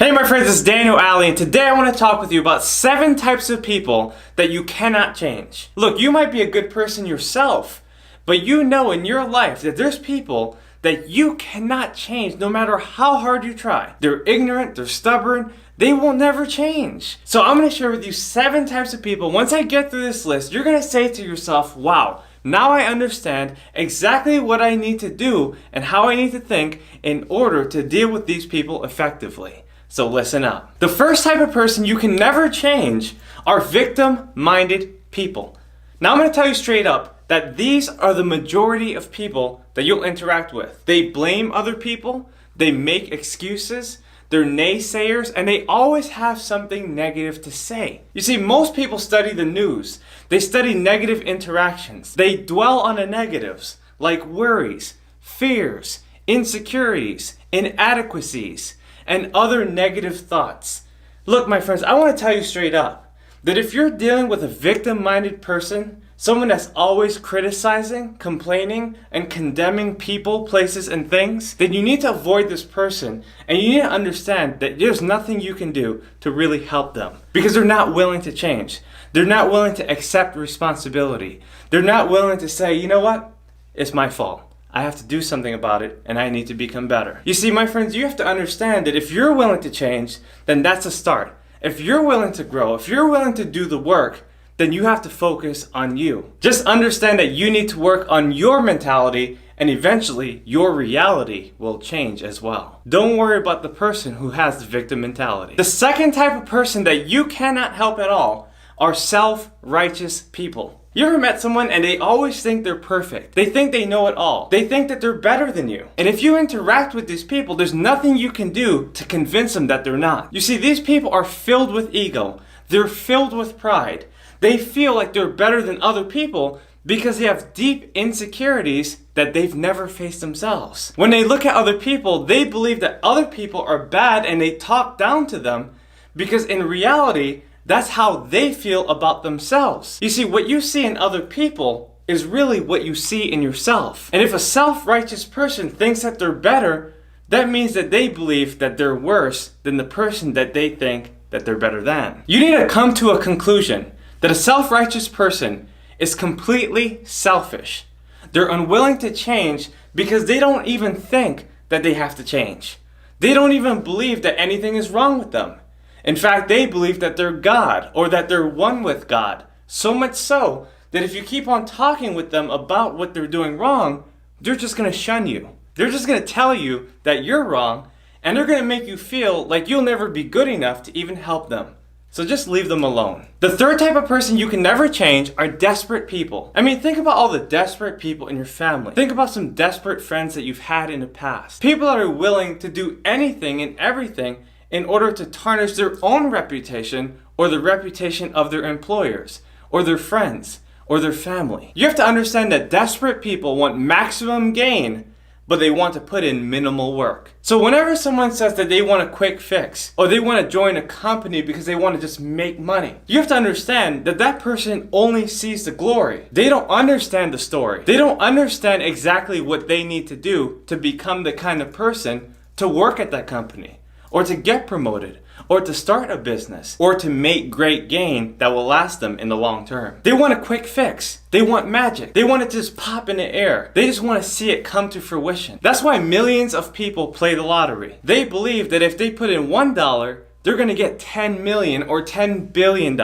Hey my friends, it's Daniel Alley, and today I want to talk with you about 7 types of people that you cannot change. Look, you might be a good person yourself, but you know in your life that there's people that you cannot change no matter how hard you try. They're ignorant, they're stubborn, they will never change. So I'm going to share with you 7 types of people. Once I get through this list, you're going to say to yourself, wow, now I understand exactly what I need to do and how I need to think in order to deal with these people effectively. So listen up. The first type of person you can never change are victim-minded people. Now I'm going to tell you straight up that these are the majority of people that you'll interact with. They blame other people, they make excuses, they're naysayers, and they always have something negative to say. You see, most people study the news. They study negative interactions. They dwell on the negatives, like worries, fears, insecurities, inadequacies, and other negative thoughts. Look, my friends, I want to tell you straight up that if you're dealing with a victim-minded person, someone that's always criticizing, complaining, and condemning people, places, and things, then you need to avoid this person, and you need to understand that there's nothing you can do to really help them because they're not willing to change. They're not willing to accept responsibility. They're not willing to say, you know what? It's my fault. I have to do something about it, and I need to become better. You see, my friends, you have to understand that if you're willing to change, then that's a start. If you're willing to grow, if you're willing to do the work, then you have to focus on you. Just understand that you need to work on your mentality, and eventually your reality will change as well. Don't worry about the person who has the victim mentality. The second type of person that you cannot help at all are self-righteous people. You ever met someone and they always think they're perfect? They think they know it all. They think that they're better than you. And if you interact with these people, there's nothing you can do to convince them that they're not. You see, these people are filled with ego. They're filled with pride. They feel like they're better than other people because they have deep insecurities that they've never faced themselves. When they look at other people, they believe that other people are bad and they talk down to them because in reality, that's how they feel about themselves. You see, what you see in other people is really what you see in yourself. And if a self-righteous person thinks that they're better, that means that they believe that they're worse than the person that they think that they're better than. You need to come to a conclusion that a self-righteous person is completely selfish. They're unwilling to change because they don't even think that they have to change. They don't even believe that anything is wrong with them. In fact, they believe that they're God or that they're one with God. So much so that if you keep on talking with them about what they're doing wrong, they're just going to shun you. They're just going to tell you that you're wrong, and they're going to make you feel like you'll never be good enough to even help them. So just leave them alone. The third type of person you can never change are desperate people. I mean, think about all the desperate people in your family. Think about some desperate friends that you've had in the past. People that are willing to do anything and everything in order to tarnish their own reputation or the reputation of their employers or their friends or their family. You have to understand that desperate people want maximum gain, but they want to put in minimal work. So whenever someone says that they want a quick fix or they want to join a company because they want to just make money, you have to understand that that person only sees the glory. They don't understand the story. They don't understand exactly what they need to do to become the kind of person to work at that company, or to get promoted, or to start a business, or to make great gain that will last them in the long term. They want a quick fix. They want magic. They want it to just pop in the air. They just want to see it come to fruition. That's why millions of people play the lottery. They believe that if they put in $1, they're going to get 10 million or $10 billion.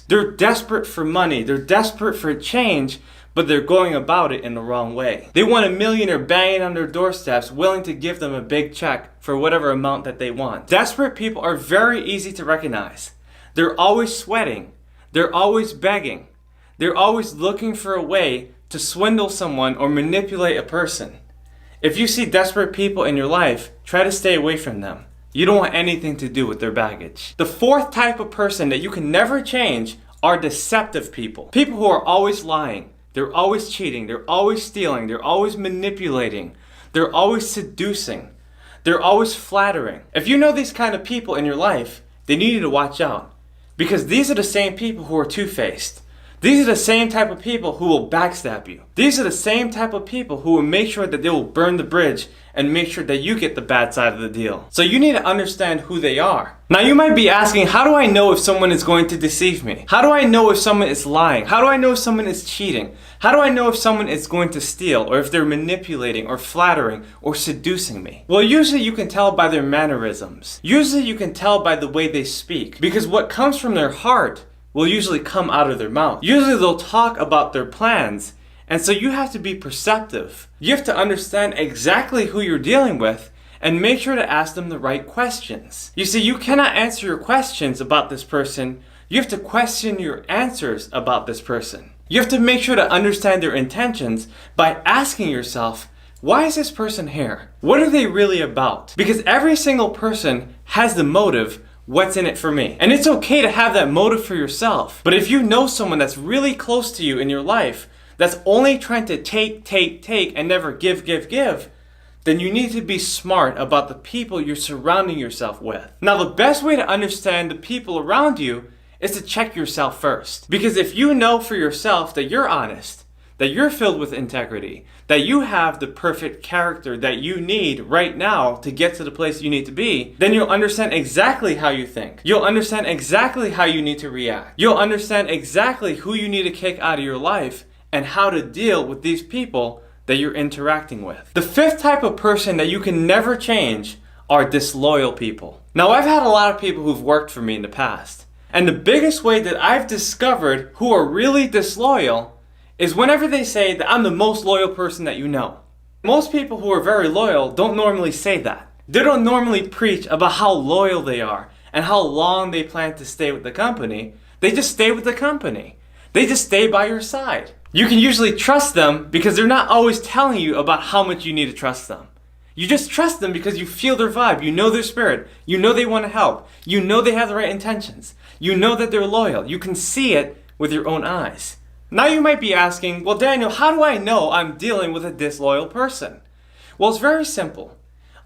They're desperate for money. They're desperate for change, but they're going about it in the wrong way. They want a millionaire banging on their doorsteps, willing to give them a big check for whatever amount that they want. Desperate people are very easy to recognize. They're always sweating. They're always begging. They're always looking for a way to swindle someone or manipulate a person. If you see desperate people in your life, try to stay away from them. You don't want anything to do with their baggage. The fourth type of person that you can never change are deceptive people. People who are always lying. They're always cheating, they're always stealing, they're always manipulating, they're always seducing, they're always flattering. If you know these kind of people in your life, then you need to watch out. Because these are the same people who are two-faced. These are the same type of people who will backstab you. These are the same type of people who will make sure that they will burn the bridge and make sure that you get the bad side of the deal. So you need to understand who they are. Now you might be asking, how do I know if someone is going to deceive me? How do I know if someone is lying? How do I know if someone is cheating? How do I know if someone is going to steal, or if they're manipulating or flattering or seducing me? Well, usually you can tell by their mannerisms. Usually you can tell by the way they speak, because what comes from their heart will usually come out of their mouth. Usually they'll talk about their plans, and so you have to be perceptive. You have to understand exactly who you're dealing with and make sure to ask them the right questions. You see, you cannot answer your questions about this person. You have to question your answers about this person. You have to make sure to understand their intentions by asking yourself, why is this person here? What are they really about? Because every single person has the motive, what's in it for me? And it's okay to have that motive for yourself. But if you know someone that's really close to you in your life, that's only trying to take, and never give, then you need to be smart about the people you're surrounding yourself with. Now, the best way to understand the people around you is to check yourself first. Because if you know for yourself that you're honest, that you're filled with integrity, that you have the perfect character that you need right now to get to the place you need to be, then you'll understand exactly how you think. You'll understand exactly how you need to react. You'll understand exactly who you need to kick out of your life and how to deal with these people that you're interacting with. The fifth type of person that you can never change are disloyal people. Now, I've had a lot of people who've worked for me in the past. And the biggest way that I've discovered who are really disloyal is whenever they say that I'm the most loyal person that you know. Most people who are very loyal don't normally say that. They don't normally preach about how loyal they are and how long they plan to stay with the company. They just stay with the company. They just stay by your side. You can usually trust them because they're not always telling you about how much you need to trust them. You just trust them because you feel their vibe, you know their spirit, you know they want to help, you know they have the right intentions, you know that they're loyal, you can see it with your own eyes. Now you might be asking, well Daniel, how do I know I'm dealing with a disloyal person? Well, it's very simple.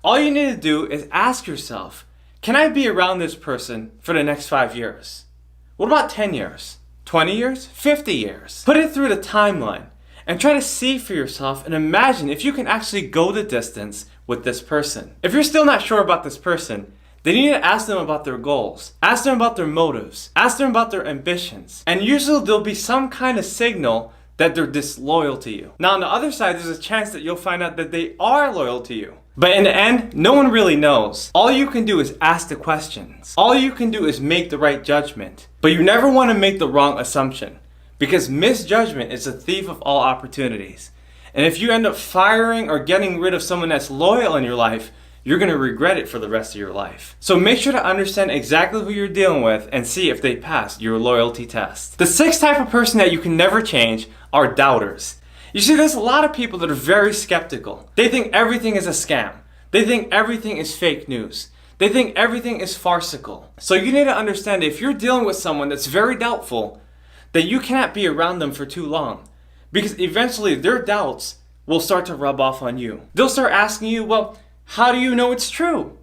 All you need to do is ask yourself, can I be around this person for the next 5 years? What about 10 years? 20 years? 50 years? Put it through the timeline and try to see for yourself and imagine if you can actually go the distance with this person. If you're still not sure about this person, then you need to ask them about their goals. Ask them about their motives. Ask them about their ambitions. And usually there'll be some kind of signal that they're disloyal to you. Now on the other side, there's a chance that you'll find out that they are loyal to you. But in the end, no one really knows. All you can do is ask the questions. All you can do is make the right judgment. But you never want to make the wrong assumption, because misjudgment is a thief of all opportunities. And if you end up firing or getting rid of someone that's loyal in your life, you're going to regret it for the rest of your life. So make sure to understand exactly who you're dealing with and see if they pass your loyalty test. The sixth type of person that you can never change are doubters. You see, there's a lot of people that are very skeptical. They think everything is a scam. They think everything is fake news. They think everything is farcical. So you need to understand that if you're dealing with someone that's very doubtful, that you cannot be around them for too long. Because eventually their doubts will start to rub off on you. They'll start asking you, well, how do you know it's true?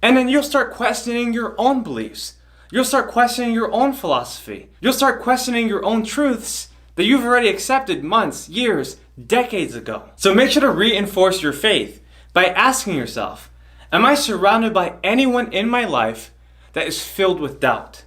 And then you'll start questioning your own beliefs. You'll start questioning your own philosophy. You'll start questioning your own truths that you've already accepted months, years, decades ago. So make sure to reinforce your faith by asking yourself, am I surrounded by anyone in my life that is filled with doubt?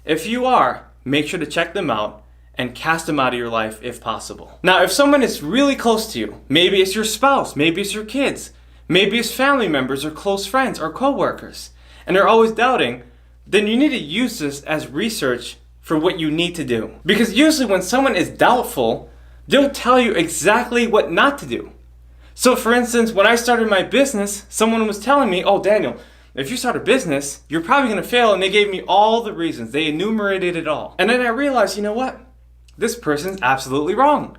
If you are, make sure to check them out and cast them out of your life if possible. Now, if someone is really close to you, maybe it's your spouse, maybe it's your kids, maybe it's family members or close friends or co-workers, and they're always doubting, then you need to use this as research for what you need to do. Because usually when someone is doubtful, they'll tell you exactly what not to do. So for instance, when I started my business, someone was telling me, oh Daniel, if you start a business, you're probably going to fail. And they gave me all the reasons. They enumerated it all. And then I realized, you know what? This person's absolutely wrong.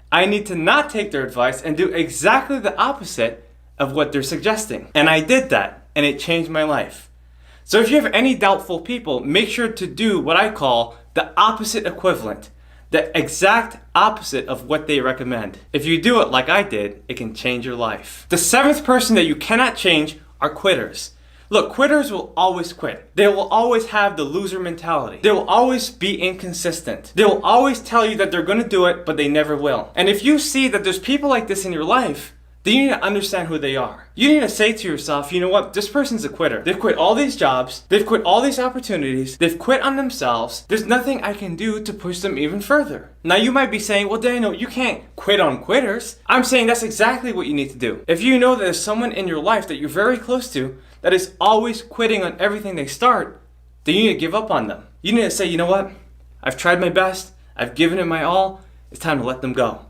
I need to not take their advice and do exactly the opposite of what they're suggesting. And I did that, and it changed my life. So if you have any doubtful people, make sure to do what I call the opposite equivalent, the exact opposite of what they recommend. If you do it like I did, it can change your life. The seventh person that you cannot change are quitters. Look, quitters will always quit. They will always have the loser mentality. They will always be inconsistent. They will always tell you that they're going to do it, but they never will. And if you see that there's people like this in your life, then you need to understand who they are. You need to say to yourself, you know what, this person's a quitter. They've quit all these jobs, they've quit all these opportunities, they've quit on themselves. There's nothing I can do to push them even further. Now you might be saying, well Daniel, you can't quit on quitters. I'm saying that's exactly what you need to do. If you know that there's someone in your life that you're very close to that is always quitting on everything they start, then you need to give up on them. You need to say, you know what, I've tried my best, I've given it my all, it's time to let them go.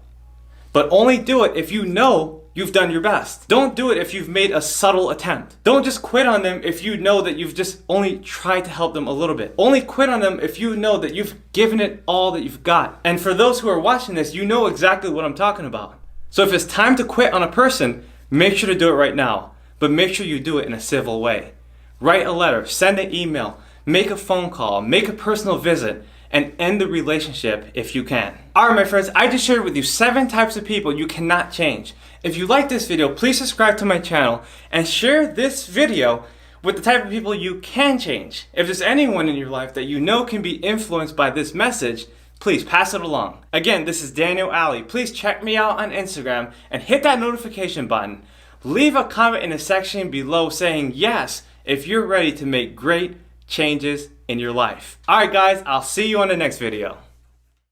But only do it if you know you've done your best. Don't do it if you've made a subtle attempt. Don't just quit on them if you know that you've just only tried to help them a little bit. Only quit on them if you know that you've given it all that you've got. And for those who are watching this, you know exactly what I'm talking about. So if it's time to quit on a person, make sure to do it right now. But make sure you do it in a civil way. Write a letter, send an email, make a phone call, make a personal visit, and end the relationship if you can. Alright my friends, I just shared with you 7 types of people you cannot change. If you like this video, please subscribe to my channel and share this video with the type of people you can change. If there's anyone in your life that you know can be influenced by this message, please pass it along. Again, this is Daniel Alley. Please check me out on Instagram and hit that notification button. Leave a comment in the section below saying yes if you're ready to make great changes in your life. Alright guys, I'll see you on the next video.